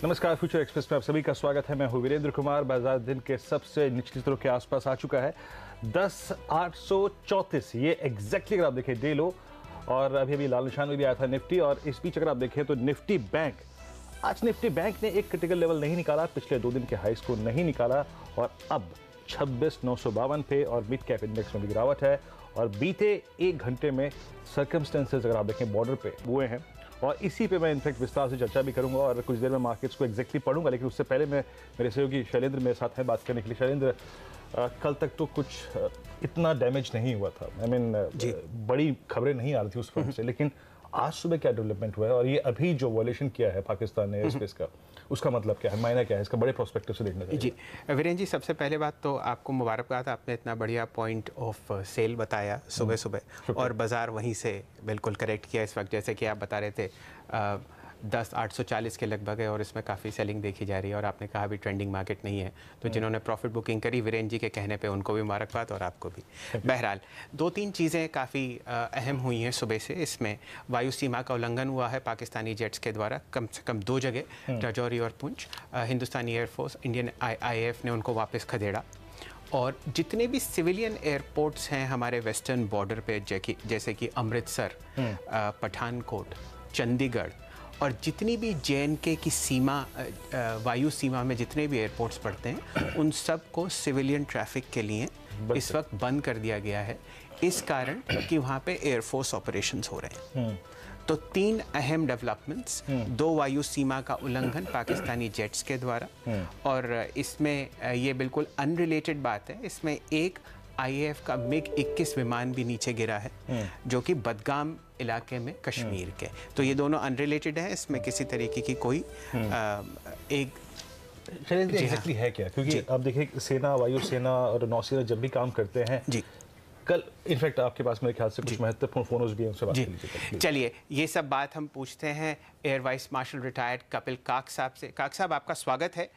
नमस्कार, future express में आप सभी का स्वागत है। मैं हूं वीरेंद्र कुमार। बाजार दिन के सबसे निचली स्तरों के आसपास आ चुका है 10,834। ये एग्जैक्टली अगर आप देखें डे लो, और अभी लाल निशान में भी आया था निफ्टी। और इस बीच अगर आप देखें तो निफ्टी बैंक, आज निफ्टी बैंक ने एक क्रिटिकल लेवल नहीं निकाला, पिछले 2 दिन के हाईस को नहीं निकाला और अब 26,952 पे और मिड कैप इंडेक्स में भी गिरावट है। और बीते 1 घंटे में सर्कमस्टेंसेज अगर आप देखें बॉर्डर पे हुए हैं, और इसी पे मैं इनफैक्ट विस्तार से चर्चा भी करूंगा और कुछ देर में मार्केट्स को एग्जैक्टली पढ़ूंगा। लेकिन उससे पहले मैं मेरे सहयोगी शैलेंद्र मेरे साथ हैं बात करने के लिए। शैलेंद्र, कल तक तो कुछ इतना डैमेज नहीं हुआ था, आई मीन बड़ी खबरें नहीं आ रही थी उस फ्रंट से, लेकिन आज सुबह क्या डेवलपमेंट हुआ है और ये अभी जो वॉल्यूशन किया है पाकिस्तान ने स्पेस का, उसका मतलब क्या है, मायना क्या है, इसका बड़े प्रोस्पेक्टिव से देखना चाहिए। जी वीरेंद्र जी, सबसे पहले बात तो आपको मुबारकबाद, आपने इतना बढ़िया पॉइंट ऑफ सेल बताया सुबह सुबह, और बाजार वहीं से बिल्कुल करेक्ट किया इस वक्त। जैसे कि आप बता रहे थे 10,840 के लगभग है और इसमें काफ़ी सेलिंग देखी जा रही है, और आपने कहा अभी ट्रेंडिंग मार्केट नहीं है, तो जिन्होंने प्रॉफिट बुकिंग करी वीरेंद्र जी के कहने पे उनको भी मुबारकबाद और आपको भी। बहरहाल 2-3 चीज़ें काफ़ी अहम हुई हैं सुबह से। इसमें वायु सीमा का उल्लंघन हुआ है पाकिस्तानी जेट्स के द्वारा, कम से कम 2 जगह, राजौरी और पुंछ। हिंदुस्तानी एयरफोर्स, इंडियन IAF ने उनको वापस खदेड़ा। और जितने भी सिविलियन एयरपोर्ट्स हैं हमारे वेस्टर्न बॉर्डर पे, जैसे कि अमृतसर, पठानकोट, चंडीगढ़, और जितनी भी JNK की सीमा, वायु सीमा में जितने भी एयरपोर्ट्स पड़ते हैं, उन सब को सिविलियन ट्रैफिक के लिए इस वक्त बंद कर दिया गया है, इस कारण कि वहाँ पे एयरफोर्स ऑपरेशंस हो रहे हैं। तो 3 अहम डेवलपमेंट्स, 2 वायु सीमा का उल्लंघन पाकिस्तानी जेट्स के द्वारा, और इसमें ये बिल्कुल अनरिलेटेड बात है, इसमें एक IAF का MiG-21 विमान भी नीचे गिरा है, जो कि बदगाम इलाके में कश्मीर के। तो ये दोनों अनरिलेटेड है, इसमें किसी तरीके की कोई एक एग्जैक्टली है क्या, क्योंकि आप देखिए सेना, वायुसेना और नौसेना जब भी काम करते हैं जी, कल इनफैक्ट आपके पास मेरे ख्याल से कुछ महत्वपूर्ण फोनोज भी हैं, उनसे बात कर लीजिए। चलिए ये सब बात हम पूछते हैं air vice marshal retired Kapil काक साहब से। काक साहब, आपका स्वागत है।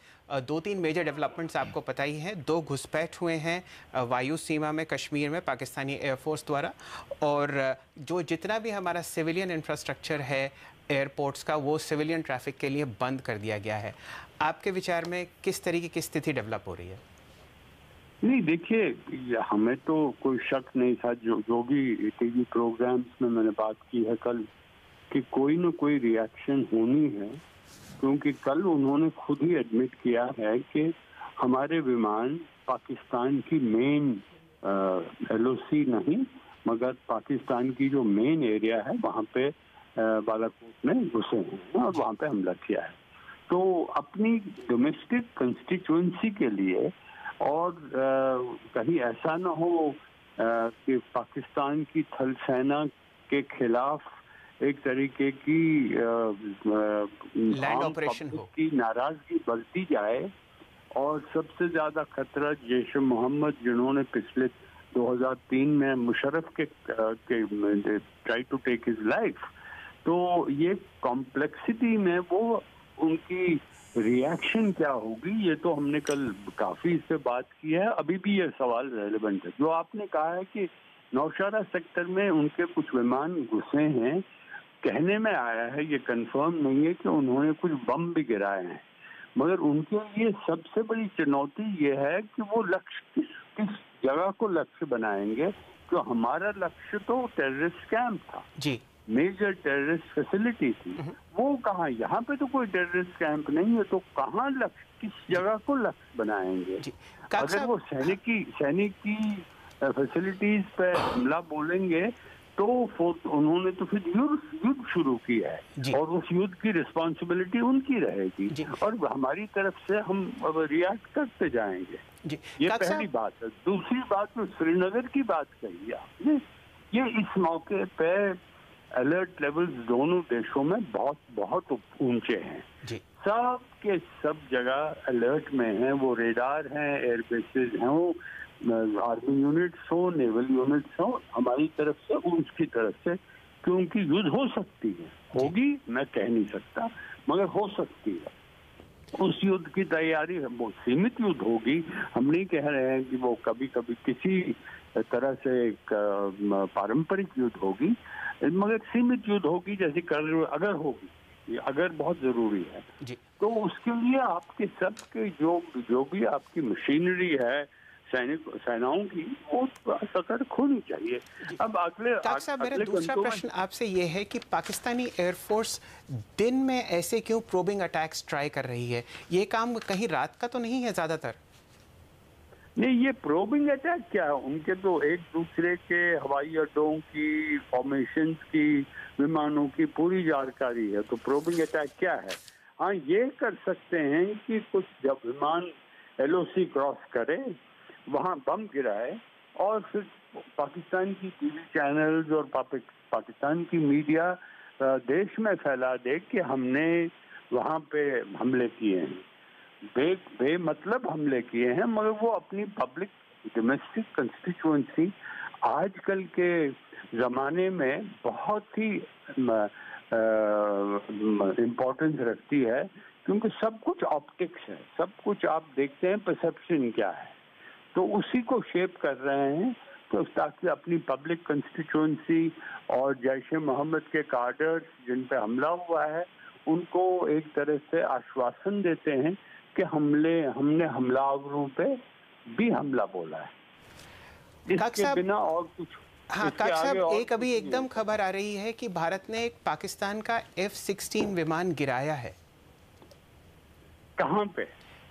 2-3 मेजर डेवलपमेंट्स आपको पता ही हैं। 2 घुसपैठ हुए हैं वायु सीमा में कश्मीर में पाकिस्तानी एयरफोर्स द्वारा, और जो जितना भी हमारा सिविलियन इंफ्रास्ट्रक्चर है एयरपोर्ट्स का, वो सिविलियन ट्रैफिक के लिए बंद कर दिया गया है। आपके विचार में किस तरीके की स्थिति डेवलप हो रही है? नहीं, देखिए, हमें तो कोई शक नहीं था, जो भी टीवी प्रोग्राम्स में मैंने बात की है कल, कि कोई न कोई रिएक्शन होनी है, क्योंकि कल उन्होंने खुद ही एडमिट किया है कि हमारे विमान पाकिस्तान की मेन LOC नहीं, मगर पाकिस्तान की जो मेन एरिया है वहाँ पे बालाकोट में घुसे हैं और वहाँ पे हमला किया है। तो अपनी डोमेस्टिक कंस्टिट्यूएंसी के लिए, और कहीं ऐसा न हो कि पाकिस्तान की थल सेना के खिलाफ एक तरीके की लैंड ऑपरेशन हो, की नाराजगी बढ़ती जाए। और सबसे ज्यादा खतरा जैश ए मोहम्मद, जिन्होंने पिछले 2003 में मुशर्रफ के try to take his life, तो ये कॉम्प्लेक्सिटी में वो उनकी रिएक्शन क्या होगी, ये तो हमने कल काफी इससे बात की है। अभी भी ये सवाल रेलेवेंट है। जो आपने कहा है कि नौशहरा सेक्टर में उनके कुछ विमान घुसे हैं, कहने में आया है, ये कंफर्म नहीं है कि उन्होंने कुछ बम भी गिराए हैं, मगर उनके लिए सबसे बड़ी चुनौती ये है कि वो लक्ष्य किस जगह को लक्ष्य बनाएंगे। तो हमारा लक्ष्य तो टेररिस्ट कैंप था जी, मेजर टेररिस्ट फैसिलिटी थी, वो कहाँ, यहाँ पे तो कोई टेररिस्ट कैंप नहीं है, तो कहाँ लक्ष्य, किस जगह को लक्ष्य बनाएंगे? अगर वो सैनिकी फैसिलिटीज पे हमला बोलेंगे तो उन्होंने तो फिर युद्ध शुरू किया है, और उस युद्ध की रिस्पॉन्सिबिलिटी उनकी रहेगी, और हमारी तरफ से हम अब रिएक्ट करते जाएंगे। ये पहली बात है। दूसरी बात, में श्रीनगर की बात कही आपने, ये इस मौके पे अलर्ट लेवल्स दोनों देशों में बहुत बहुत ऊंचे हैं, सब के सब जगह अलर्ट में हैं। वो रेडार हैं, एयरबेसेस हैं, वो आर्मी यूनिट्स हो, नेवल यूनिट्स हो, हमारी तरफ से, उसकी तरफ से, क्योंकि युद्ध हो सकती है, होगी मैं कह नहीं सकता, मगर हो सकती है। उस युद्ध की तैयारी, वो सीमित युद्ध होगी, हम नहीं कह रहे हैं कि वो कभी कभी किसी तरह से एक पारंपरिक युद्ध होगी, मगर सीमित युद्ध होगी, जैसे अगर होगी अगर बहुत जरूरी है जी। तो उसके लिए आपके सबके जो भी आपकी मशीनरी है सेनाओं की, वो सतर्क होनी चाहिए। अब ताक साहब, मेरा दूसरा प्रश्न आपसे ये है कि पाकिस्तानी एयरफोर्स दिन में ऐसे क्यों प्रोबिंग अटैक्स ट्राई कर रही है? ये काम कहीं रात का तो नहीं है ज़्यादातर? नहीं, ये प्रोबिंग अटैक क्या है, उनके तो एक दूसरे के हवाई अड्डों की, फॉर्मेशन की, विमानों की पूरी जानकारी है, तो प्रोबिंग अटैक क्या है? हाँ, ये कर सकते हैं कि कुछ जब विमान LOC क्रॉस करे, वहाँ बम गिराए और फिर पाकिस्तान की टीवी चैनल्स और पाकिस्तान की मीडिया देश में फैला दे कि हमने वहाँ पे हमले किए हैं, बेमतलब हमले किए हैं, मगर वो अपनी पब्लिक डोमेस्टिक कंस्टिट्यूएंसी आजकल के ज़माने में बहुत ही इम्पोर्टेंस रखती है, क्योंकि सब कुछ ऑप्टिक्स है, सब कुछ आप देखते हैं, परसेप्शन क्या है, तो उसी को शेप कर रहे हैं, तो ताकि अपनी पब्लिक कंस्टिट्यूएंसी और जैश ए मोहम्मद के कार्डर्स जिन पे हमला हुआ है, उनको एक तरह से आश्वासन देते हैं कि हमने हमलावरों पे भी हमला बोला है, इसके बिना और कुछ। हाँ काक साहब, एक अभी एकदम खबर आ रही है कि भारत ने एक पाकिस्तान का F-16 विमान गिराया है। कहाँ पे?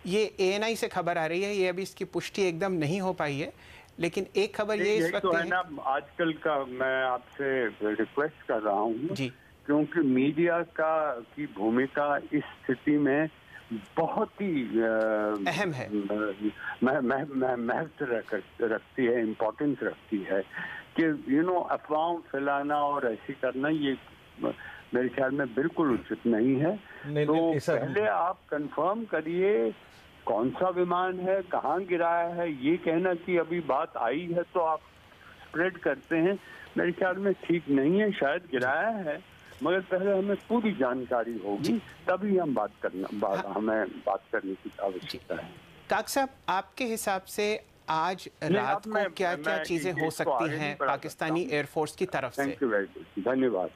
ये ANI से खबर आ रही है, ये अभी इसकी पुष्टि एकदम नहीं हो पाई है, लेकिन एक खबर ये इस वक्त तो है ना, आजकल का मैं आपसे रिक्वेस्ट कर रहा हूँ जी, क्योंकि मीडिया की भूमिका इस स्थिति में बहुत ही अहम है, महत्व रखती है, इम्पोर्टेंस रखती है कि अफवाह फैलाना और ऐसी करना ये मेरे ख्याल में बिल्कुल उचित नहीं है। तो पहले आप कंफर्म करिए कौन सा विमान है, कहाँ गिराया है। ये कहना कि अभी बात आई है तो आप स्प्रेड करते हैं, मेरे ख्याल में ठीक नहीं है। शायद गिराया है, मगर पहले हमें पूरी जानकारी होगी, तभी हम हमें बात करने की आवश्यकता है। काक साहब, आपके हिसाब से आज रात को क्या क्या चीजें हो सकती हैं पाकिस्तानी एयरफोर्स की तरफ से? थैंक यू वेरी मच, धन्यवाद।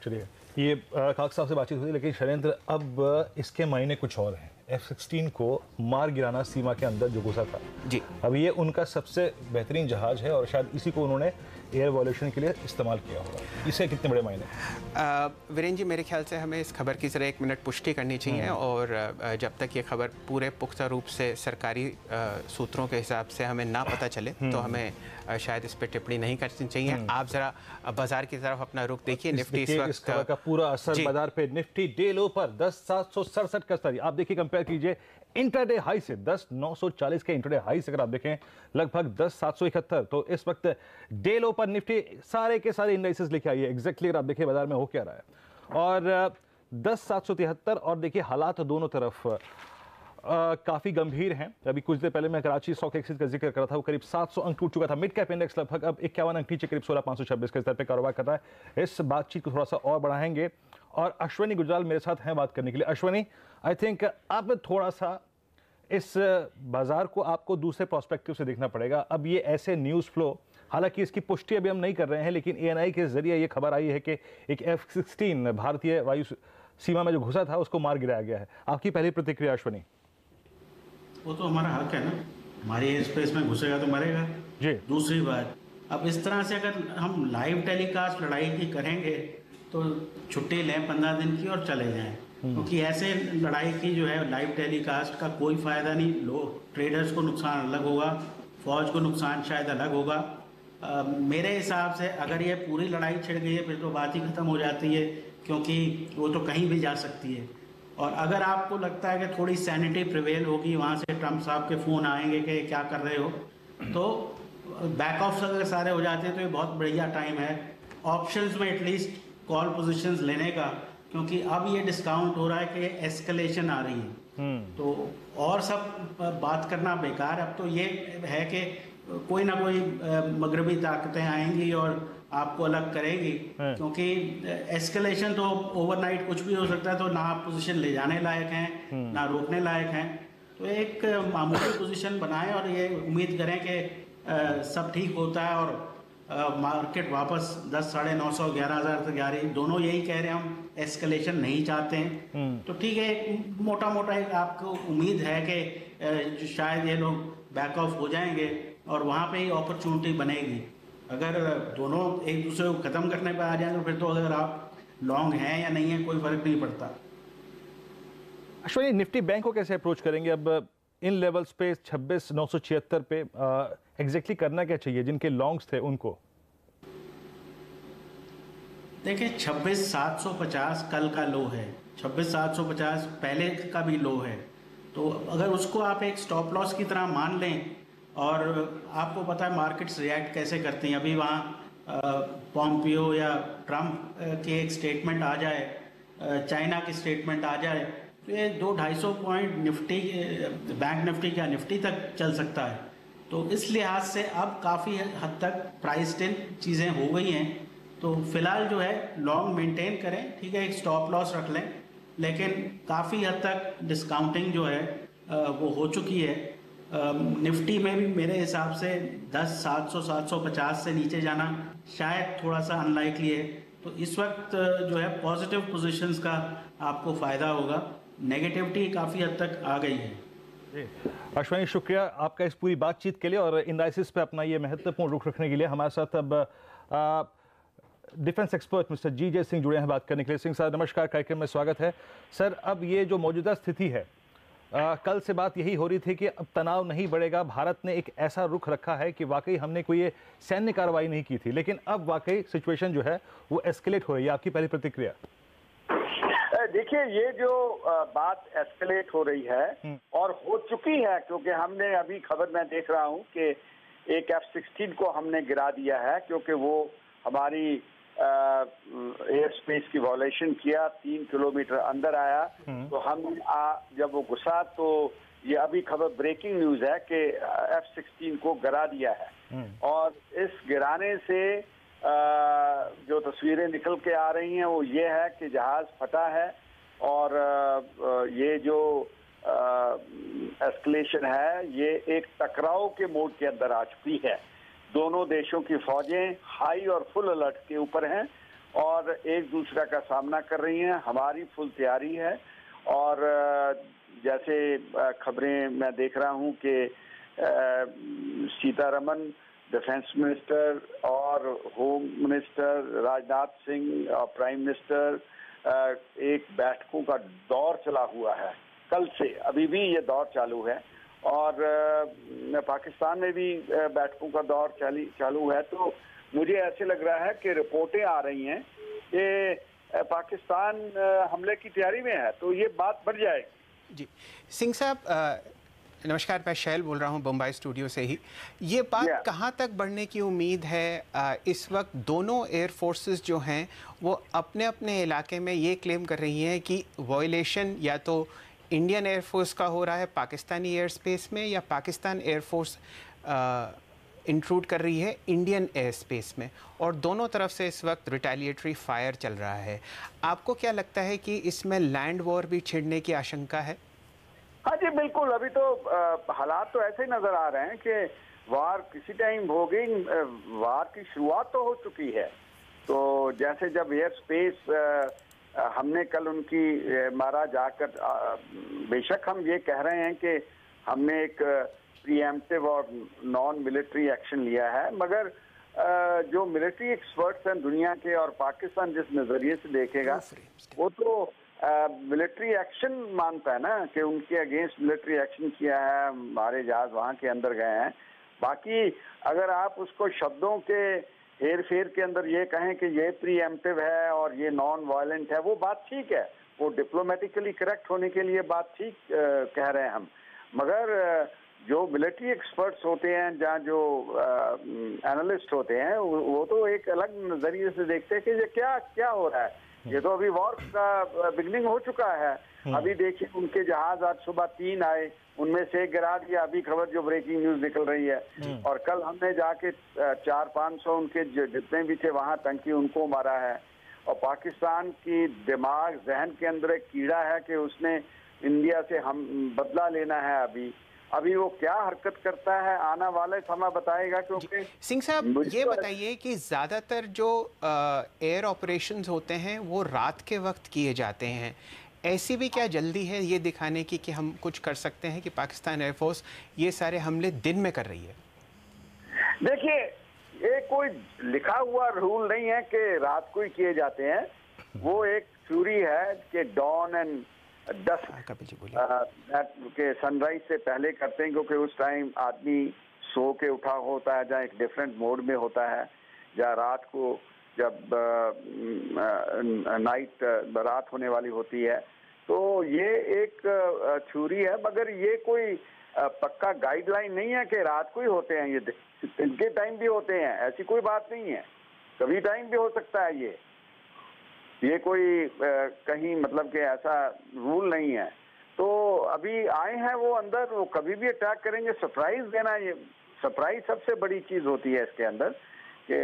चलिए, ये काक साहब से बातचीत हुई, लेकिन शैलेंद्र अब इसके मायने कुछ और हैं। F-16 को मार गिराना सीमा के अंदर जो घुसा था जी, अब ये उनका सबसे बेहतरीन जहाज है और शायद इसी को उन्होंने एयर वॉल्यूशन के लिए इस्तेमाल किया होगा। इससे कितने बड़े मायने? वीरेंद्र जी, मेरे ख्याल से हमें इस खबर की जरा 1 मिनट पुष्टि करनी चाहिए, और जब तक ये खबर पूरे पुख्ता रूप से सरकारी सूत्रों के हिसाब से हमें ना पता चले तो हमें शायद इस पर टिप्पणी नहीं करनी चाहिए। आप जरा बाजार की तरफ अपना रुख देखिए। निफ्टी इस वक्त, इस खबर का पूरा असर बाजार पे, निफ्टी डे लो पर 10,767 का स्तर। आप देखिए, कंपेयर कीजिए इंटरडे हाई से 10,940 के इंटरडे हाई से अगर आप देखें लगभग 10,771, तो इस वक्त डे लो पर निफ्टी सारे के सारे इंडाइसेस लेके आई है एग्जैक्टली। अगर आप देखिए बाजार में हो क्या रहा है, और 10,773, और देखिए हालात दोनों तरफ काफ़ी गंभीर हैं। अभी कुछ देर पहले मैं कराची स्टॉक एक्सचेंज का जिक्र कर रहा था, वो करीब 700 अंक टूट चुका था। मिड कैप इंडेक्स लगभग अब 51 अंक नीचे, करीब 16,526 के स्तर पे कारोबार कर रहा है। इस बातचीत को थोड़ा सा और बढ़ाएंगे और अश्वनी गुजराल मेरे साथ हैं बात करने के लिए। अश्वनी, आई थिंक अब थोड़ा सा इस बाजार को आपको दूसरे पर्सपेक्टिव से देखना पड़ेगा। अब ये ऐसे न्यूज़ फ्लो, हालांकि इसकी पुष्टि अभी हम नहीं कर रहे हैं, लेकिन ANI के जरिए ये खबर आई है कि एक F-16 भारतीय वायु सीमा में जो घुसा था उसको मार गिराया गया है। आपकी पहली प्रतिक्रिया अश्वनी? वो तो हमारा हक है ना, हमारे एयर स्पेस में घुसेगा तो मरेगा जी। दूसरी बात, अब इस तरह से अगर हम लाइव टेलीकास्ट लड़ाई की करेंगे तो छुट्टी लें 15 दिन की और चले जाएं, क्योंकि ऐसे लड़ाई की जो है लाइव टेलीकास्ट का कोई फ़ायदा नहीं। लोग, ट्रेडर्स को नुकसान अलग होगा, फौज को नुकसान शायद अलग होगा। मेरे हिसाब से अगर ये पूरी लड़ाई छिड़ गई है फिर तो बात ही ख़त्म हो जाती है, क्योंकि वो तो कहीं भी जा सकती है। और अगर आपको लगता है कि थोड़ी सैनिटी प्रिवेल होगी, वहाँ से ट्रम्प साहब के फ़ोन आएंगे कि क्या कर रहे हो, तो बैक ऑफ अगर सारे हो जाते हैं तो ये बहुत बढ़िया टाइम है ऑप्शंस में एटलीस्ट कॉल पोजीशंस लेने का, क्योंकि अब ये डिस्काउंट हो रहा है कि एस्केलेशन आ रही है। तो और सब बात करना बेकार। अब तो ये है कि कोई ना कोई मगरबी ताकतें आएंगी और आपको अलग करेगी, क्योंकि एस्केलेशन तो ओवरनाइट कुछ भी हो सकता है। तो ना आप पोजीशन ले जाने लायक हैं ना रोकने लायक हैं। तो एक मामूली पोजीशन बनाएं और ये उम्मीद करें कि सब ठीक होता है और मार्केट वापस 10, 950, 11,000 तक जा रही, दोनों यही कह रहे हैं हम एस्केलेशन नहीं चाहते हैं। तो ठीक है, मोटा मोटा एक आपको उम्मीद है कि शायद ये लोग बैक ऑफ हो जाएंगे और वहाँ पे ही अपॉर्चुनिटी बनेगी। अगर दोनों एक दूसरे को ख़त्म करने पे आ जाएं तो फिर तो अगर आप लॉन्ग हैं या नहीं है कोई फ़र्क नहीं पड़ता। अश्विनी, निफ्टी बैंक को कैसे अप्रोच करेंगे अब इन लेवल्स पे 26,976 पे? एग्जैक्टली करना क्या चाहिए जिनके लॉन्ग्स थे उनको? देखिए 26,750 कल का लो है, 26,750 पहले का भी लो है। तो अगर उसको आप एक स्टॉप लॉस की तरह मान लें, और आपको पता है मार्केट्स रिएक्ट कैसे करती हैं, अभी वहाँ पॉम्पियो या ट्रम्प की एक स्टेटमेंट आ जाए, चाइना की स्टेटमेंट आ जाए, तो ये 200-250 पॉइंट निफ्टी, बैंक निफ्टी क्या निफ्टी तक चल सकता है। तो इस लिहाज से अब काफ़ी हद तक प्राइस्ड इन चीज़ें हो गई हैं। तो फिलहाल जो है लॉन्ग मेंटेन करें, ठीक है, एक स्टॉप लॉस रख लें, लेकिन काफ़ी हद तक डिस्काउंटिंग जो है वो हो चुकी है। निफ्टी में भी मेरे हिसाब से 10,700, 750 से नीचे जाना शायद थोड़ा सा अनलाइकली है। तो इस वक्त जो है पॉजिटिव पोजीशंस का आपको फ़ायदा होगा, नेगेटिविटी काफ़ी हद तक आ गई है। अश्विनी, शुक्रिया आपका इस पूरी बातचीत के लिए और इंडाइसिस पे अपना ये महत्वपूर्ण रुख रखने के लिए। हमारे साथ अब डिफेंस एक्सपर्ट मिस्टर जी.जे. सिंह जुड़े हैं बात करने के लिए। सिंह साहब नमस्कार, कार्यक्रम में स्वागत है। सर, अब ये जो मौजूदा स्थिति है, कल से बात यही हो रही थी कि अब तनाव नहीं बढ़ेगा, भारत ने एक ऐसा रुख रखा है कि वाकई हमने कोई ये सैन्य कार्रवाई नहीं की थी, लेकिन अब वाकई सिचुएशन जो है वो एस्केलेट हो रही है। आपकी पहली प्रतिक्रिया? देखिए, ये जो बात एस्केलेट हो रही है और हो चुकी है, क्योंकि हमने अभी खबर में देख रहा हूं कि एक F-16 को हमने गिरा दिया है क्योंकि वो हमारी एयर स्पेस की वॉलेशन किया, 3 किलोमीटर अंदर आया। तो हम जब वो घुसा तो ये अभी खबर ब्रेकिंग न्यूज है कि F-16 को गिरा दिया है। और इस गिराने से जो तस्वीरें निकल के आ रही हैं वो ये है कि जहाज फटा है और ये जो एस्केलेशन है ये एक टकराव के मोड के अंदर आ चुकी है। दोनों देशों की फौजें हाई और फुल अलर्ट के ऊपर हैं और एक दूसरे का सामना कर रही हैं। हमारी फुल तैयारी है और जैसे खबरें मैं देख रहा हूं कि सीतारमन, डिफेंस मिनिस्टर और होम मिनिस्टर राजनाथ सिंह और प्राइम मिनिस्टर एक बैठकों का दौर चला हुआ है कल से, अभी भी ये दौर चालू है। और पाकिस्तान में भी बैठकों का दौर चालू है। तो मुझे ऐसे लग रहा है कि रिपोर्टें आ रही हैं कि पाकिस्तान हमले की तैयारी में है, तो ये बात बढ़ जाएगी। जी सिंह साहब नमस्कार, मैं शैल बोल रहा हूँ बम्बई स्टूडियो से ही। ये बात कहाँ तक बढ़ने की उम्मीद है? इस वक्त दोनों एयर फोर्सेस जो हैं वो अपने अपने इलाके में ये क्लेम कर रही हैं कि वॉयलेशन या तो इंडियन एयरफोर्स का हो रहा है पाकिस्तानी एयर स्पेस में, या पाकिस्तान एयरफोर्स इंट्रूड कर रही है इंडियन एयर स्पेस में, और दोनों तरफ से इस वक्त रिटेलिएटरी फायर चल रहा है। आपको क्या लगता है कि इसमें लैंड वॉर भी छिड़ने की आशंका है? हाँ जी, बिल्कुल। अभी तो हालात तो ऐसे ही नजर आ रहे हैं कि वार किसी टाइम हो गई, वार की शुरुआत तो हो चुकी है। तो जैसे जब एयर स्पेस हमने कल उनकी मारा जाकर, बेशक हम ये कह रहे हैं कि हमने एक प्रीएम्प्टिव और नॉन मिलिट्री एक्शन लिया है, मगर जो मिलिट्री एक्सपर्ट्स हैं दुनिया के और पाकिस्तान जिस नजरिए से देखेगा वो तो मिलिट्री एक्शन मानता है ना, कि उनके अगेंस्ट मिलिट्री एक्शन किया है, हमारे जहाज वहां के अंदर गए हैं। बाकी अगर आप उसको शब्दों के हेर फेर के अंदर ये कहें कि ये प्रीएम्प्टिव है और ये नॉन वायलेंट है, वो बात ठीक है, वो डिप्लोमेटिकली करेक्ट होने के लिए बात ठीक कह रहे हैं हम। मगर जो मिलिट्री एक्सपर्ट्स होते हैं, जहाँ जो एनालिस्ट होते हैं, वो तो एक अलग नजरिए से देखते हैं कि ये क्या क्या हो रहा है। ये तो अभी वॉर का बिगनिंग हो चुका है। अभी देखिए उनके जहाज आज सुबह 3 आए, उनमें से एक गिरा दिया, अभी खबर जो ब्रेकिंग न्यूज निकल रही है। और कल हमने जाके 400-500 उनके जितने भी थे वहां टंकी उनको मारा है। और पाकिस्तान की दिमाग जहन के अंदर एक कीड़ा है कि उसने इंडिया से हम बदला लेना है अभी। अभी वो क्या हरकत करता है आने वाले समय बताएगा, क्योंकि सिंह साहब ये बताइए कि ज़्यादातर जो एयर ऑपरेशंस होते हैं वो रात के वक्त किए जाते हैं, ऐसी भी क्या जल्दी है ये दिखाने की कि हम कुछ कर सकते हैं कि पाकिस्तान एयरफोर्स ये सारे हमले दिन में कर रही है? देखिए, ये कोई लिखा हुआ रूल नहीं है कि रात को ही किए जाते हैं। वो एक थ्योरी है कि डॉन एंड डस्क के सनराइज से पहले करते हैं, क्योंकि उस टाइम आदमी सो के उठा होता है, जहाँ एक डिफरेंट मोड में होता है, जहाँ रात को जब नाइट रात होने वाली होती है। तो ये एक थ्योरी है, मगर ये कोई पक्का गाइडलाइन नहीं है कि रात को ही होते हैं। ये दिन के टाइम भी होते हैं, ऐसी कोई बात नहीं है, कभी टाइम भी हो सकता है। ये कोई कहीं मतलब कि ऐसा रूल नहीं है। तो अभी आए हैं वो अंदर, वो कभी भी अटैक करेंगे। सरप्राइज देना, ये सरप्राइज सबसे बड़ी चीज होती है इसके अंदर, कि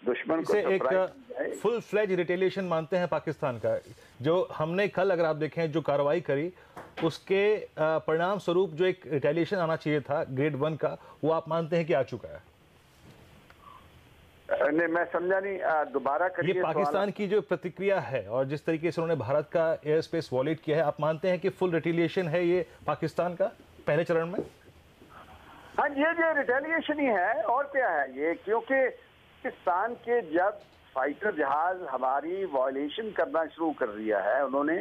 दुश्मन को एक फुल फ्लेज रिटेलिएशन मानते हैं पाकिस्तान का। जो हमने कल अगर आप देखें जो कार्रवाई करी, उसके परिणाम स्वरूप जो एक रिटेलिएशन आना चाहिए था ग्रेड 1 का, वो आप मानते हैं कि आ चुका है? नहीं, मैं समझा नहीं, दोबारा करिए। ये पाकिस्तान की जो प्रतिक्रिया है और जिस तरीके से उन्होंने भारत का एयर स्पेस वॉलेट किया है, आप मानते हैं कि फुल रिटेलिएशन है ये पाकिस्तान का पहले चरण में? हाँ, ये रिटेलिएशन ही है, और क्या है ये, क्योंकि पाकिस्तान के जब फाइटर जहाज हमारी वायलेशन करना शुरू कर दिया है उन्होंने,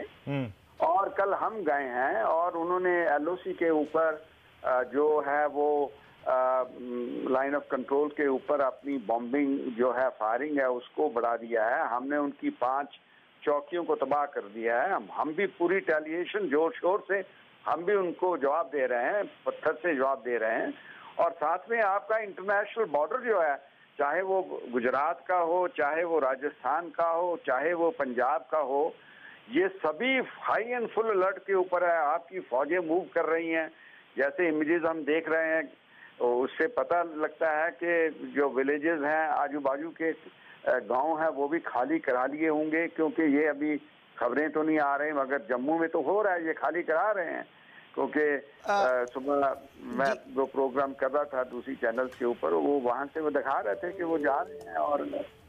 और कल हम गए हैं और उन्होंने LOC के ऊपर जो है वो लाइन ऑफ कंट्रोल के ऊपर अपनी बॉम्बिंग जो है, फायरिंग है, उसको बढ़ा दिया है। हमने उनकी 5 चौकियों को तबाह कर दिया है। हम भी पूरी रिटेलिएशन जोर शोर से हम भी उनको जवाब दे रहे हैं, पत्थर से जवाब दे रहे हैं। और साथ में आपका इंटरनेशनल बॉर्डर जो है, चाहे वो गुजरात का हो, चाहे वो राजस्थान का हो, चाहे वो पंजाब का हो, ये सभी हाई एंड फुल अलर्ट के ऊपर है। आपकी फौजें मूव कर रही हैं, जैसे इमेजेस हम देख रहे हैं, तो उससे पता लगता है कि जो विलेजेस हैं, आजू बाजू के गांव हैं, वो भी खाली करा लिए होंगे, क्योंकि ये अभी खबरें तो नहीं आ रही, मगर जम्मू में तो हो रहा है, ये खाली करा रहे हैं। क्योंकि सुबह मैं जो प्रोग्राम कर रहा था दूसरी चैनल के ऊपर, वो वहां से वो दिखा रहे थे कि वो जा रहे हैं, और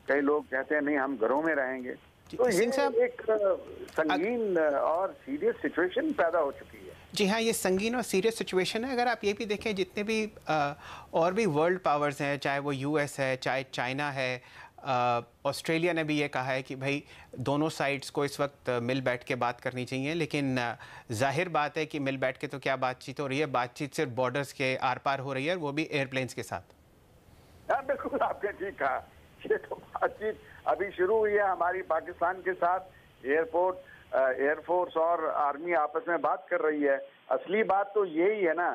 कई लोग कहते हैं नहीं हम घरों में रहेंगे। तो ये एक संगीन और सीरियस सिचुएशन पैदा हो चुकी है। जी हाँ, ये संगीन और सीरियस सिचुएशन है। अगर आप ये भी देखें, जितने भी और भी वर्ल्ड पावर्स हैं, चाहे वो US है, चाहे चाइना है, ऑस्ट्रेलिया ने भी ये कहा है कि भाई दोनों साइड्स को इस वक्त मिल बैठ के बात करनी चाहिए। लेकिन जाहिर बात है कि मिल बैठ के तो क्या बातचीत हो रही है, बातचीत सिर्फ बॉर्डर्स के आर पार हो रही है, और वो भी एयरप्लेन्स के साथ। हाँ, बिल्कुल आपने ठीक कहा। ये तो बातचीत अभी शुरू हुई है हमारी पाकिस्तान के साथ। एयरफोर्स और आर्मी आपस में बात कर रही है। असली बात तो यही है ना,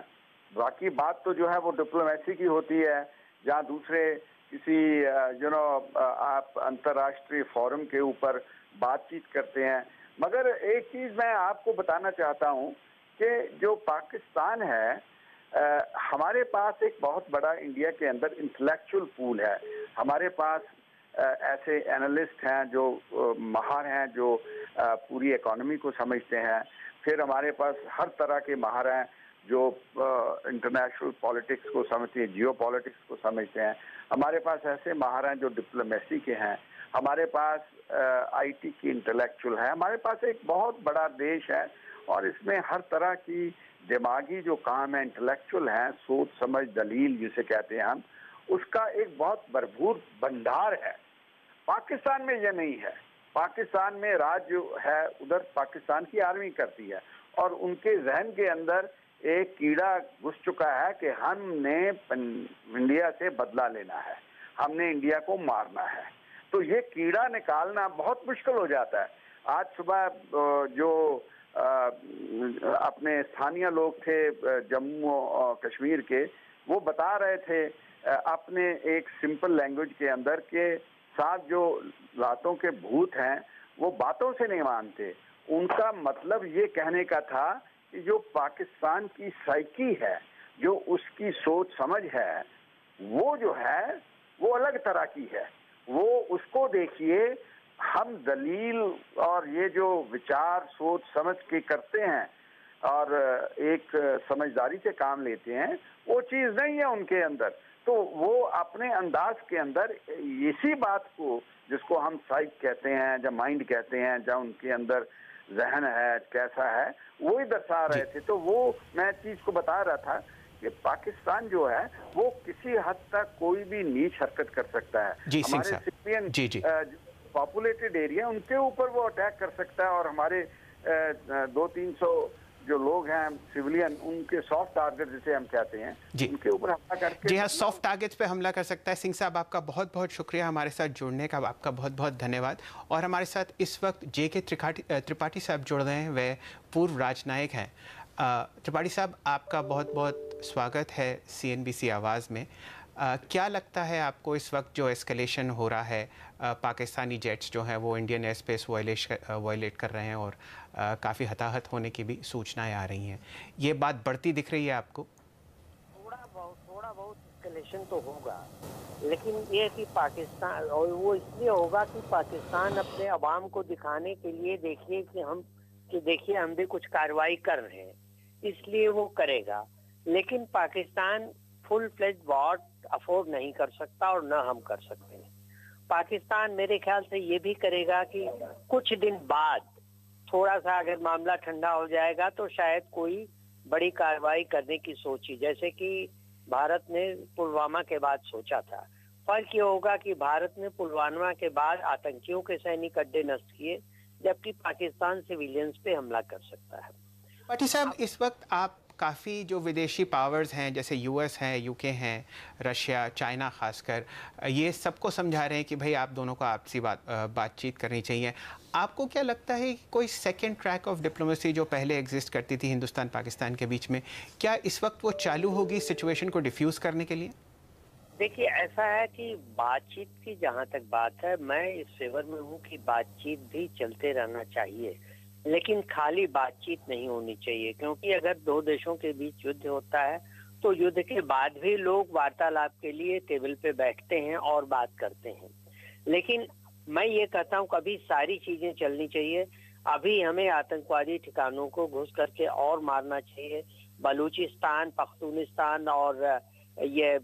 बाकी बात तो जो है वो डिप्लोमेसी की होती है, जहाँ दूसरे किसी आप अंतर्राष्ट्रीय फोरम के ऊपर बातचीत करते हैं। मगर एक चीज मैं आपको बताना चाहता हूँ कि जो पाकिस्तान है, हमारे पास एक बहुत बड़ा इंडिया के अंदर इंटेलेक्चुअल पूल है। हमारे पास ऐसे एनालिस्ट हैं जो माहिर हैं, जो पूरी इकोनॉमी को समझते हैं। फिर हमारे पास हर तरह के माहिर हैं जो इंटरनेशनल पॉलिटिक्स को समझते हैं, जियो पॉलिटिक्स को समझते हैं। हमारे पास ऐसे माहिर हैं जो डिप्लोमेसी के हैं। हमारे पास IT की इंटेलेक्चुअल है। हमारे पास एक बहुत बड़ा देश है, और इसमें हर तरह की दिमागी जो काम है, इंटेलेक्चुअल है, सोच समझ दलील जिसे कहते हैं हम, उसका एक बहुत भरपूर भंडार है। पाकिस्तान में यह नहीं है। पाकिस्तान में राज जो है उधर पाकिस्तान की आर्मी करती है, और उनके जहन के अंदर एक कीड़ा घुस चुका है कि हमने इंडिया से बदला लेना है, हमने इंडिया को मारना है। तो ये कीड़ा निकालना बहुत मुश्किल हो जाता है। आज सुबह जो अपने स्थानीय लोग थे जम्मू और कश्मीर के, वो बता रहे थे अपने एक सिंपल लैंग्वेज के अंदर के साथ, जो रातों के भूत हैं वो बातों से नहीं मानते। उनका मतलब ये कहने का था कि जो पाकिस्तान की साइकी है, जो उसकी सोच समझ है, वो जो है वो अलग तरह की है। वो उसको देखिए, हम दलील और ये जो विचार सोच समझ के करते हैं, और एक समझदारी से काम लेते हैं, वो चीज़ नहीं है उनके अंदर। तो वो अपने अंदाज के अंदर इसी बात को, जिसको हम साइक कहते हैं या माइंड कहते हैं, या उनके अंदर जहन है कैसा है, वो ही दर्शा रहे थे। तो वो मैं चीज़ को बता रहा था कि पाकिस्तान जो है वो किसी हद तक कोई भी नीच हरकत कर सकता है। हमारे सिविलियन पॉपुलेटेड एरिया, उनके ऊपर वो अटैक कर सकता है, और हमारे 200-300 जो लोग हैं सिविलियन, उनके सॉफ्ट टारगेट जिसे हम कहते हैं, उनके ऊपर हमला करके, जी हाँ, सॉफ्ट टारगेट्स पे हमला कर सकता है। सिंह साहब, आपका बहुत बहुत शुक्रिया हमारे साथ जुड़ने का, आपका बहुत बहुत धन्यवाद। और हमारे साथ इस वक्त JK त्रिपाठी साहब जुड़ रहे हैं, वह पूर्व राजनायक हैं। त्रिपाठी साहब, आपका बहुत बहुत स्वागत है CNBC आवाज़ में। क्या लगता है आपको इस वक्त जो एस्केलेशन हो रहा है, पाकिस्तानी जेट्स जो हैं वो इंडियन एयर स्पेस वायलेट कर रहे हैं और काफ़ी हताहत होने की भी सूचनाएं आ रही हैं, ये बात बढ़ती दिख रही है आपको? थोड़ा बहुत एस्केलेशन तो होगा, लेकिन ये कि पाकिस्तान, और वो इसलिए होगा कि पाकिस्तान अपने अवाम को दिखाने के लिए देखिए कि देखिए हम भी कुछ कार्रवाई कर रहे हैं, इसलिए वो करेगा। लेकिन Pakistan full fledge war afford नहीं कर सकता, और न हम कर सकते हैं। पाकिस्तान मेरे ख्याल से ये भी करेगा कि कुछ दिन बाद थोड़ा सा अगर मामला ठंडा हो जाएगा तो शायद कोई बड़ी कार्रवाई करने की सोची, जैसे कि भारत ने पुलवामा के बाद सोचा था। फर्क ये होगा कि भारत ने पुलवामा के बाद आतंकियों के सैनिक अड्डे नष्ट किए, जबकि पाकिस्तान सिविलियंस पे हमला कर सकता है। त्रिपाठी साहब, इस वक्त आप काफ़ी जो विदेशी पावर्स हैं, जैसे US हैं, UK हैं, रशिया, चाइना खासकर, ये सबको समझा रहे हैं कि भाई आप दोनों को आपसी बातचीत करनी चाहिए। आपको क्या लगता है कि कोई सेकंड ट्रैक ऑफ डिप्लोमेसी जो पहले एग्जिस्ट करती थी हिंदुस्तान पाकिस्तान के बीच में, क्या इस वक्त वो चालू होगी सिचुएशन को डिफ्यूज़ करने के लिए? देखिए, ऐसा है कि बातचीत की जहाँ तक बात है, मैं इस फेवर में हूँ कि बातचीत भी चलते रहना चाहिए, लेकिन खाली बातचीत नहीं होनी चाहिए। क्योंकि अगर दो देशों के बीच युद्ध होता है तो युद्ध के बाद भी लोग वार्तालाप के लिए टेबल पे बैठते हैं और बात करते हैं। लेकिन मैं ये कहता हूँ कभी सारी चीजें चलनी चाहिए। अभी हमें आतंकवादी ठिकानों को घुस करके और मारना चाहिए। बलूचिस्तान, पख्तूनिस्तान और ये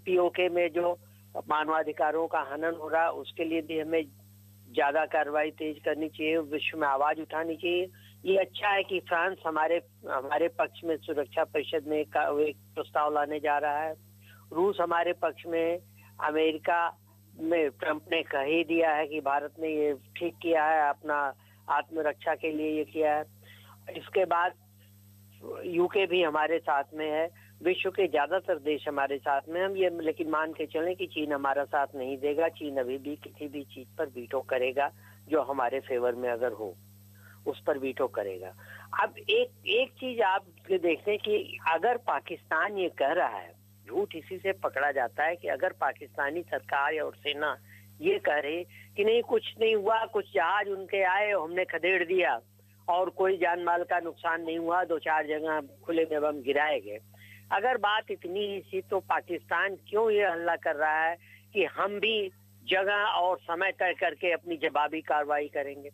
POK में जो मानवाधिकारों का हनन हो रहा है, उसके लिए भी हमें ज्यादा कार्रवाई तेज करनी चाहिए, विश्व में आवाज उठानी चाहिए। ये अच्छा है कि फ्रांस हमारे पक्ष में सुरक्षा परिषद में एक प्रस्ताव लाने जा रहा है। रूस हमारे पक्ष में, अमेरिका में ट्रंप ने कह ही दिया है कि भारत ने ये ठीक किया है, अपना आत्मरक्षा के लिए ये किया है। इसके बाद UK भी हमारे साथ में है, विश्व के ज्यादातर देश हमारे साथ में। हम ये लेकिन मान के चलें कि चीन हमारा साथ नहीं देगा। चीन अभी भी किसी भी चीज पर वीटो करेगा जो हमारे फेवर में अगर हो, उस पर वीटो करेगा। अब एक चीज आप देखते हैं कि अगर पाकिस्तान ये कह रहा है, झूठ इसी से पकड़ा जाता है कि अगर पाकिस्तानी सरकार और सेना ये कह रही कि नहीं कुछ नहीं हुआ, कुछ जहाज उनके आए, हमने खदेड़ दिया और कोई जान माल का नुकसान नहीं हुआ, 2-4 जगह खुले में बम गिराए गए, अगर बात इतनी ही थी तो पाकिस्तान क्यों ये हल्ला कर रहा है कि हम भी जगह और समय तय करके अपनी जवाबी कार्रवाई करेंगे?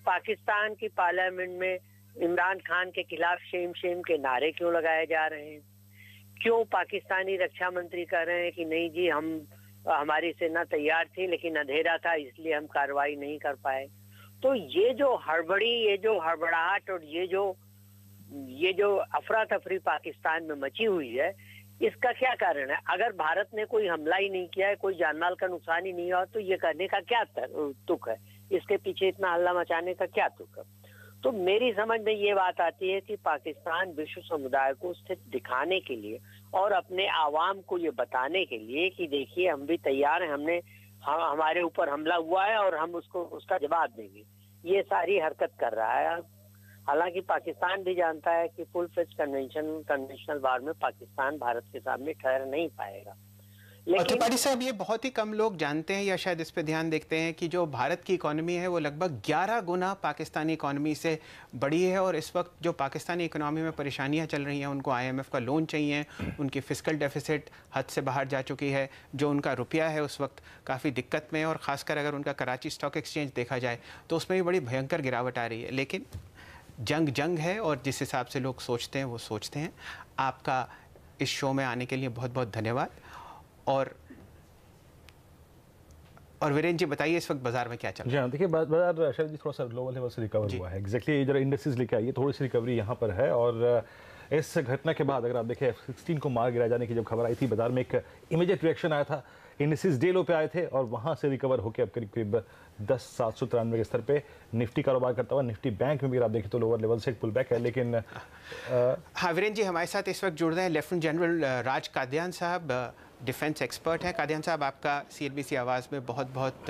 पाकिस्तान की पार्लियामेंट में इमरान खान के खिलाफ शेम शेम के नारे क्यों लगाए जा रहे हैं? क्यों पाकिस्तानी रक्षा मंत्री कह रहे हैं कि नहीं जी, हमारी सेना तैयार थी लेकिन अंधेरा था इसलिए हम कार्रवाई नहीं कर पाए? तो ये जो हड़बड़ाहट और ये जो अफरा तफरी पाकिस्तान में मची हुई है, इसका क्या कारण है? अगर भारत ने कोई हमला ही नहीं किया है, कोई जानमाल का नुकसान ही नहीं हुआ, तो ये करने का क्या तुक है? इसके पीछे इतना हल्ला मचाने का क्या तुक है? तो मेरी समझ में ये बात आती है कि पाकिस्तान विश्व समुदाय को स्थित दिखाने के लिए और अपने आवाम को ये बताने के लिए कि देखिए हम भी तैयार हैं, हमारे ऊपर हमला हुआ है और हम उसका जवाब देंगे, ये सारी हरकत कर रहा है। हालांकि पाकिस्तान भी जानता है कि फुल फ्लेज कन्वेंशनल वार में पाकिस्तान भारत के सामने ठहर नहीं पाएगा। लेकिन त्रिपाठी साहब, ये बहुत ही कम लोग जानते हैं या शायद इस पे ध्यान देखते हैं कि जो भारत की इकोनॉमी है वो लगभग 11 गुना पाकिस्तानी इकोनॉमी से बड़ी है। और इस वक्त जो पाकिस्तानी इकोनॉमी में परेशानियां चल रही हैं, उनको IMF का लोन चाहिए, उनकी फिस्कल डेफिसिट हद से बाहर जा चुकी है, जो उनका रुपया है उस वक्त काफ़ी दिक्कत में है, और ख़ासकर अगर उनका कराची स्टॉक एक्सचेंज देखा जाए तो उसमें भी बड़ी भयंकर गिरावट आ रही है। लेकिन जंग है और जिस हिसाब से लोग सोचते हैं वो सोचते हैं। आपका इस शो में आने के लिए बहुत बहुत धन्यवाद। और वीरेंद्र जी बताइए इस वक्त बाजार में क्या चल रहा है? जी हाँ, देखिए बाजार शरद जी थोड़ा सा लोअर लेवल से रिकवर हुआ है। एग्जैक्टली जरा इंडेक्सेस लेके आइए, थोड़ी सी रिकवरी यहाँ पर है। और इस घटना के बाद अगर आप देखें F-16 को मार गिराए जाने की जब खबर आई थी, बाजार में एक इमीडिएट रिएक्शन आया था। इंडेक्सेस डे लो पे आए थे और वहाँ से रिकवर होकर अब करीब करीब 10,793 के स्तर पे निफ्टी कारोबार करता हुआ। निफ्टी बैंक में भी आप देखें तो लोअर लेवल से एक पुल बैक है, लेकिन हाँ वीरेंद्र जी हमारे साथ इस वक्त जुड़ रहे हैं लेफ्टिनेंट जनरल राज कादियान साहब, डिफेंस एक्सपर्ट हैं। कादियान साहब आपका CNBC आवाज़ में बहुत बहुत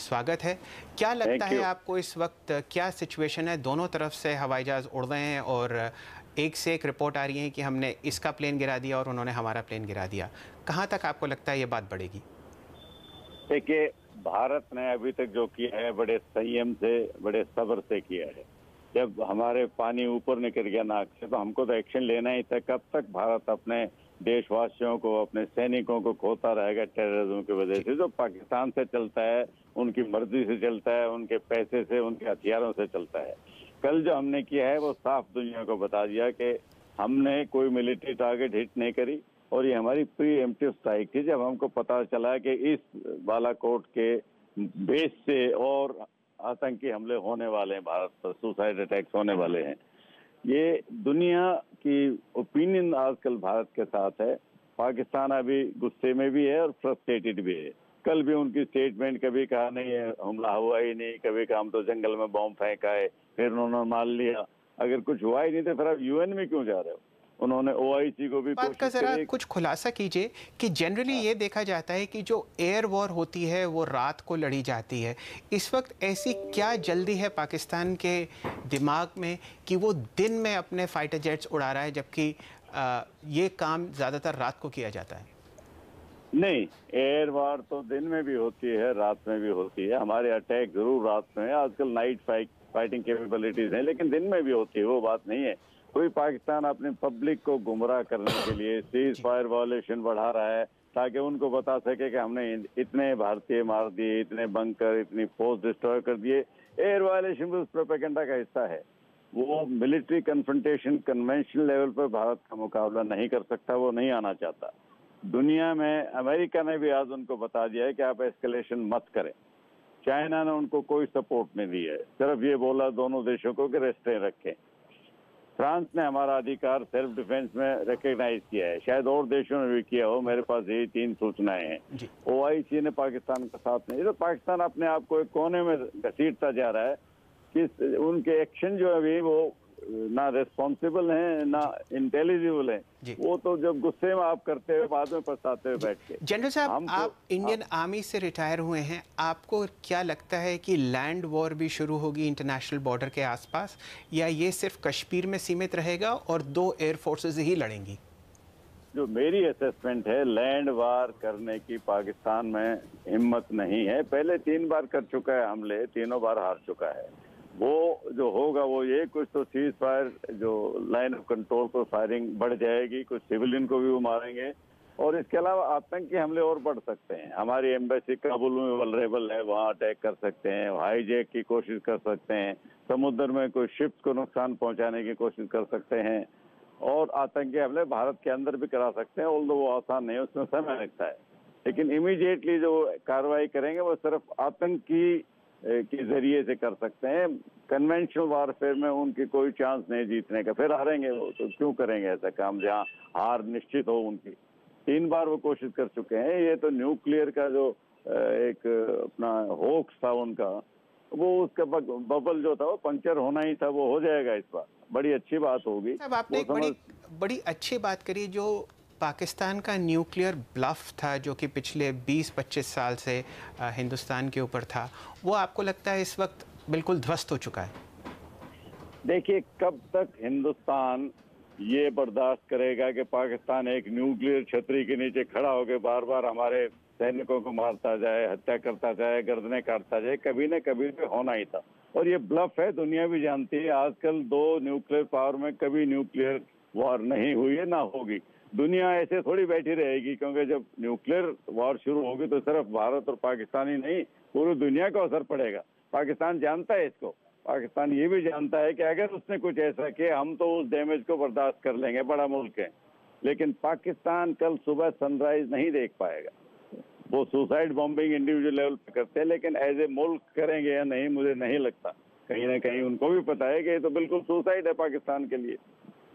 स्वागत है। क्या लगता है आपको इस वक्त क्या सिचुएशन है? दोनों तरफ से हवाई जहाज़ उड़ रहे हैं और एक से एक रिपोर्ट आ रही है कि हमने इसका प्लेन गिरा दिया और उन्होंने हमारा प्लेन गिरा दिया। कहाँ तक आपको लगता है ये बात बढ़ेगी? देखिए, भारत ने अभी तक जो किया है बड़े संयम से, बड़े सब्र से किया है। जब हमारे पानी ऊपर निकल गया नाक से तो हमको तो एक्शन लेना ही था। कब तक भारत अपने देशवासियों को, अपने सैनिकों को खोता रहेगा टेररिज्म की वजह से? जो पाकिस्तान से चलता है, उनकी मर्जी से चलता है, उनके पैसे से, उनके हथियारों से चलता है। कल जो हमने किया है वो साफ दुनिया को बता दिया कि हमने कोई मिलिट्री टारगेट हिट नहीं करी और ये हमारी प्री एम्प्टिव स्ट्राइक थी। जब हमको पता चला कि इस बालाकोट के बेस से और आतंकी हमले होने वाले हैं, भारत पर सुसाइड अटैक्स होने वाले हैं। ये दुनिया की ओपिनियन आजकल भारत के साथ है। पाकिस्तान अभी गुस्से में भी है और फ्रस्ट्रेटेड भी है। कल भी उनकी स्टेटमेंट कभी कहा नहीं है हमला हुआ ही नहीं, कभी कहा हम तो जंगल में बॉम्ब फेंका है, फिर उन्होंने मान लिया। अगर कुछ हुआ ही नहीं तो फिर आप UN में क्यों जा रहे हो? उन्होंने OIC को भी बात का जरा कुछ खुलासा कीजिए कि जनरली ये देखा जाता है कि जो एयर वॉर होती है वो रात को लड़ी जाती है। इस वक्त ऐसी क्या जल्दी है पाकिस्तान के दिमाग में कि वो दिन में अपने फाइटर जेट्स उड़ा रहा है, जबकि ये काम ज़्यादातर रात को किया जाता है? नहीं, एयर वार तो दिन में भी होती है, रात में भी होती है। हमारे अटैक जरूर रात में है। आजकल नाइट फाइटिंग कैपेबिलिटीज हैं, लेकिन दिन में भी होती है, वो बात नहीं है। कोई पाकिस्तान अपने पब्लिक को गुमराह करने के लिए सीज फायर वायलेशन बढ़ा रहा है ताकि उनको बता सके कि हमने इतने भारतीय मार दिए, इतने बंकर, इतनी फोर्स डिस्ट्रॉय कर दिए। एयर वायलेशन भी उस प्रोपेगेंडा का हिस्सा है। वो मिलिट्री कन्फ्रंटेशन कन्वेंशनल लेवल पर भारत का मुकाबला नहीं कर सकता, वो नहीं आना चाहता। दुनिया में अमेरिका ने भी आज उनको बता दिया है कि आप एस्केलेशन मत करें। चाइना ने उनको कोई सपोर्ट नहीं दी है, सिर्फ ये बोला दोनों देशों को कि रेस्ट्रेंट रखें। फ्रांस ने हमारा अधिकार सेल्फ डिफेंस में रिकग्नाइज किया है, शायद और देशों ने भी किया हो। मेरे पास यही 3 सूचनाएं हैं। OIC ने पाकिस्तान का साथ नहीं, तो पाकिस्तान अपने आप को एक कोने में घसीटता जा रहा है कि उनके एक्शन जो है वो ना रिस्पॉन्सिबल हैं ना इंटेलिजिबल हैं। वो तो जब गुस्से में आप करते हुए बाद में पछताते हुए बैठ के। जनरल साहब, आप इंडियन आर्मी से रिटायर हुए हैं, आपको क्या लगता है कि लैंड वॉर भी शुरू होगी इंटरनेशनल बॉर्डर के आसपास, या ये सिर्फ कश्मीर में सीमित रहेगा और 2 एयर फोर्सेज ही लड़ेंगी? जो मेरी असेसमेंट है, लैंड वार करने की पाकिस्तान में हिम्मत नहीं है। पहले 3 बार कर चुका है हमले, तीनों बार हार चुका है। वो जो होगा वो ये, कुछ तो सीज फायर, जो लाइन ऑफ कंट्रोल पर फायरिंग बढ़ जाएगी, कुछ सिविलियन को भी वो मारेंगे, और इसके अलावा आतंकी हमले और बढ़ सकते हैं। हमारी एम्बेसी काबुल में वल्नरेबल है, वहाँ अटैक कर सकते हैं, हाईजैक की कोशिश कर सकते हैं, समुद्र में कोई शिप्स को नुकसान पहुंचाने की कोशिश कर सकते हैं, और आतंकी हमले भारत के अंदर भी करा सकते हैं। ऑल्दो वो आसान नहीं है, उसमें समय लगता है। लेकिन इमीडिएटली जो कार्रवाई करेंगे वो सिर्फ आतंकी के जरिए से कर सकते हैं। कन्वेंशनल वारफेयर में उनकी कोई चांस नहीं जीतने का, फिर हारेंगे वो, तो क्यों करेंगे ऐसा काम जहां हार निश्चित हो उनकी। 3 बार वो कोशिश कर चुके हैं। ये तो न्यूक्लियर का जो एक अपना होक्स था उनका, वो उसका बबल जो था वो पंचर होना ही था, वो हो जाएगा इस बार। बड़ी अच्छी बात होगी। अब आपने एक बड़ी अच्छी बात करी, जो पाकिस्तान का न्यूक्लियर ब्लफ था जो कि पिछले 20-25 साल से हिंदुस्तान के ऊपर था, वो आपको लगता है इस वक्त बिल्कुल ध्वस्त हो चुका है? देखिए, कब तक हिंदुस्तान ये बर्दाश्त करेगा कि पाकिस्तान एक न्यूक्लियर छतरी के नीचे खड़ा होकर बार बार हमारे सैनिकों को मारता जाए, हत्या करता जाए, गर्दनें काटता जाए? कभी न कभी तो होना ही था, और ये ब्लफ है, दुनिया भी जानती है। आजकल 2 न्यूक्लियर पावर में कभी न्यूक्लियर वॉर नहीं हुई है, ना होगी। दुनिया ऐसे थोड़ी बैठी रहेगी, क्योंकि जब न्यूक्लियर वॉर शुरू होगी तो सिर्फ भारत और पाकिस्तान ही नहीं, पूरी दुनिया को असर पड़ेगा। पाकिस्तान जानता है इसको, पाकिस्तान ये भी जानता है कि अगर उसने कुछ ऐसा किया हम तो उस डैमेज को बर्दाश्त कर लेंगे, बड़ा मुल्क है। लेकिन पाकिस्तान कल सुबह सनराइज नहीं देख पाएगा। वो सुसाइड बॉम्बिंग इंडिविजुअल लेवल पे करते हैं, लेकिन एज ए मुल्क करेंगे या नहीं मुझे नहीं लगता। कहीं ना कहीं उनको भी पता है कि ये तो बिल्कुल सुसाइड है पाकिस्तान के लिए।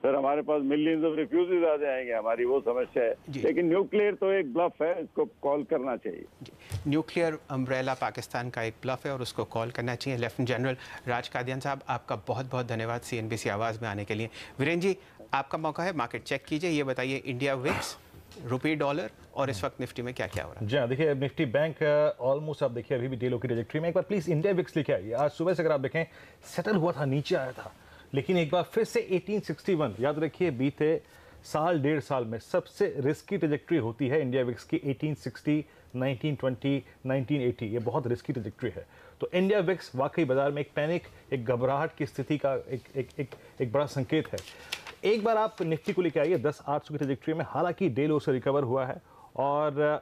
फिर हमारे पास मिलियंस ऑफ रिफ्यूजीज आ जाएंगे, हमारी वो समस्या है। लेकिन न्यूक्लियर तो एक ब्लफ है, इसको कॉल करना चाहिए। न्यूक्लियर अम्ब्रेला पाकिस्तान का एक ब्लफ है और उसको कॉल करना चाहिए। लेफ्टिनेंट जनरल राज कादियान साहब, आपका बहुत बहुत धन्यवाद CNBC आवाज़ में आने के लिए। वीरेंद्र जी, आपका मौका है, मार्केट चेक कीजिए। ये बताइए इंडिया विक्स, रुपये डॉलर और इस वक्त निफ्टी में क्या क्या हो रहा है? जी हाँ, देखिए निफ्टी बैंक ऑलमोस्ट आप देखिए अभी भी डीलो की ट्रैजेक्टरी में। एक बार प्लीज इंडिया विक्स लिखे आइए। आज सुबह से अगर आप देखें सेटल हुआ था, नीचे आया था, लेकिन एक बार फिर से 1861, याद रखिए बीते साल डेढ़ साल में सबसे रिस्की ट्रैजेक्टरी होती है इंडिया विक्स की। 1860, 1920, 1980, ये बहुत रिस्की ट्रैजेक्टरी है। तो इंडिया विक्स वाकई बाजार में एक पैनिक, एक घबराहट की स्थिति का एक बड़ा संकेत है। एक बार आप निफ्टी को लेकर आइए 10,800 की ट्रैजेक्टरी में। हालांकि डे लो से रिकवर हुआ है और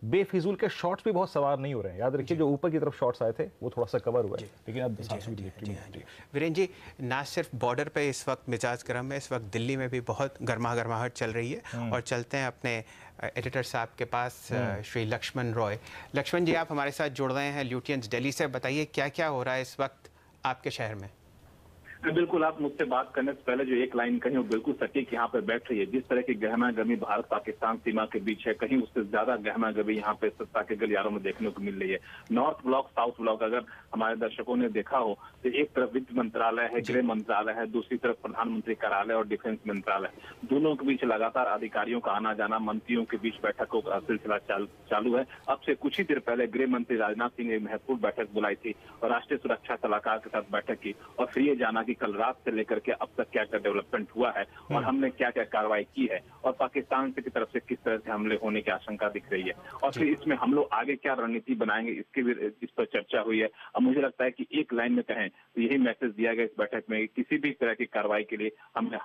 बेफिजूल के शॉट्स भी बहुत सवार नहीं हो रहे हैं। याद रखिए जो ऊपर की तरफ शॉट्स आए थे वो थोड़ा सा कवर हुआ है, लेकिन अब 10,800 की ट्रैजेक्टरी में। वीरेंद्र जी, ना सिर्फ बॉर्डर पे इस वक्त मिजाज गर्म है, इस वक्त दिल्ली में भी बहुत गर्माहट चल रही है। और चलते हैं अपने एडिटर साहब के पास, श्री लक्ष्मण रॉय। लक्ष्मण जी, आप हमारे साथ जुड़ रहे हैं ल्यूटियंस दिल्ली से। बताइए क्या क्या हो रहा है इस वक्त आपके शहर में? बिल्कुल, आप मुझसे बात करने से पहले जो एक लाइन कही वो बिल्कुल सटीक यहाँ पे बैठ रही है। जिस तरह की गहमा गमी भारत पाकिस्तान सीमा के बीच है, कहीं उससे ज्यादा गहमा गमी यहाँ पे सत्ता के गलियारों में देखने को मिल रही है। नॉर्थ ब्लॉक, साउथ ब्लॉक, अगर हमारे दर्शकों ने देखा हो तो एक तरफ वित्त मंत्रालय है, गृह मंत्रालय है, दूसरी तरफ प्रधानमंत्री कार्यालय और डिफेंस मंत्रालय। दोनों के बीच लगातार अधिकारियों का आना जाना, मंत्रियों के बीच बैठकों का सिलसिला चालू है। अब से कुछ ही देर पहले गृह मंत्री राजनाथ सिंह ने महत्वपूर्ण बैठक बुलाई थी और राष्ट्रीय सुरक्षा सलाहकार के साथ बैठक की और फिर ये जाना कि कल रात से लेकर के अब तक क्या क्या डेवलपमेंट हुआ है और हमने क्या क्या कार्रवाई की है और पाकिस्तान की तरफ से किस तरह से हमले होने की आशंका दिख रही है और फिर इसमें हम लोग आगे क्या रणनीति बनाएंगे, इसकी भी इस पर चर्चा हुई है। अब मुझे लगता है कि एक लाइन में कहें तो यही मैसेज दिया गया इस बैठक में, किसी भी तरह की कार्रवाई के लिए हमें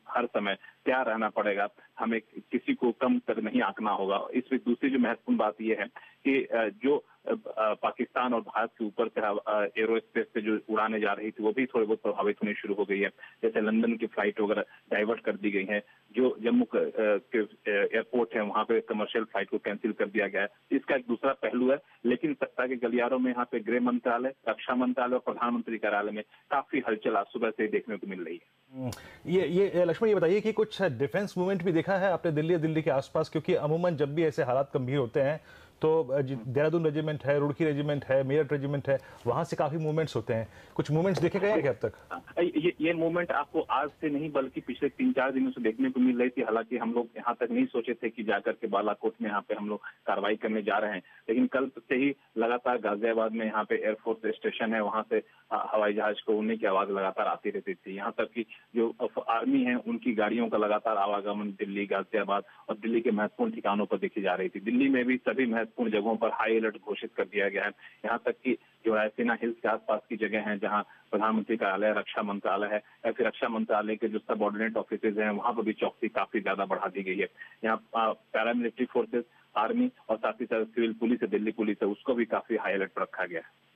हर समय तैयार रहना पड़ेगा, हमें किसी को कम तक नहीं आंकना होगा। इसमें दूसरी जो महत्वपूर्ण बात यह है कि जो पाकिस्तान और भारत के ऊपर से एरोस्पेस से जो उड़ाने जा रही थी वो भी थोड़ी बहुत प्रभावित होनी शुरू हो गई है। जैसे लंदन की फ्लाइट वगैरह डाइवर्ट कर दी गई है, जो जम्मू के एयरपोर्ट है वहां पे कमर्शियल फ्लाइट को कैंसिल कर दिया गया है। इसका एक दूसरा पहलू है, लेकिन सत्ता के गलियारों में यहाँ पे गृह मंत्रालय, रक्षा मंत्रालय और प्रधानमंत्री कार्यालय में काफी हलचल आज सुबह से देखने को मिल रही है। ये लक्ष्मण, ये बताइए कि कुछ डिफेंस मूवमेंट भी देखा है आपने दिल्ली के आसपास? क्योंकि अमूमन जब भी ऐसे हालात गंभीर होते हैं तो देहरादून रेजिमेंट है, रुड़की रेजिमेंट है, मेरठ रेजिमेंट है, वहां से काफी मूवमेंट्स होते हैं। कुछ मूवमेंट्स देखे गए हैं क्या अब तक? ये मूवमेंट आपको आज से नहीं बल्कि पिछले 3-4 दिनों से देखने को मिल रही थी। हालांकि हम लोग यहाँ तक नहीं सोचे थे कि जाकर के बालाकोट में यहाँ पे हम लोग कार्रवाई करने जा रहे हैं, लेकिन कल से ही लगातार गाजियाबाद में यहाँ पे एयरफोर्स स्टेशन है, वहां से हवाई जहाज को उड़ने की आवाज लगातार आती रहती थी। यहाँ तक कि जो आर्मी है उनकी गाड़ियों का लगातार आवागमन दिल्ली, गाजियाबाद और दिल्ली के महत्वपूर्ण ठिकानों पर देखी जा रही थी। दिल्ली में भी सभी महत्वपूर्ण जगहों पर हाई अलर्ट घोषित कर दिया गया है। यहाँ तक कि जो है सेना हिल्स के आसपास की जगह हैं जहाँ प्रधानमंत्री कार्यालय, रक्षा मंत्रालय है या फिर रक्षा मंत्रालय के जो सबऑर्डिनेट ऑफिसेज हैं वहां पर भी चौकसी काफी ज्यादा बढ़ा दी गई है। यहाँ पैरामिलिट्री फोर्सेज, आर्मी और साथ ही साथ सिविल पुलिस है, दिल्ली पुलिस है, उसको भी काफी हाई अलर्ट पर रखा गया है।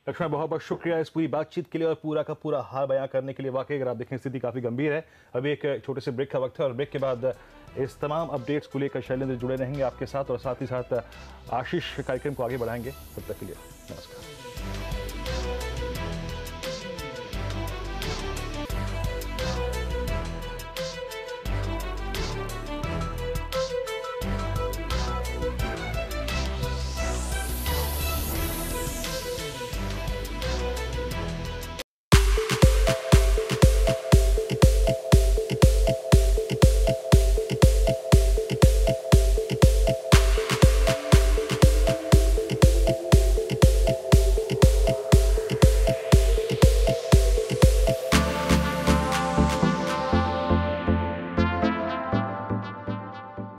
लक्ष्मण, बहुत बहुत शुक्रिया इस पूरी बातचीत के लिए और पूरा का पूरा हाल बयां करने के लिए। वाकई अगर आप देखें स्थिति काफ़ी गंभीर है। अभी एक छोटे से ब्रेक का वक्त है और ब्रेक के बाद इस तमाम अपडेट्स को लेकर शैलेंद्र जुड़े रहेंगे आपके साथ और साथ ही साथ आशीष कार्यक्रम को आगे बढ़ाएंगे। तब तक के लिए नमस्कार।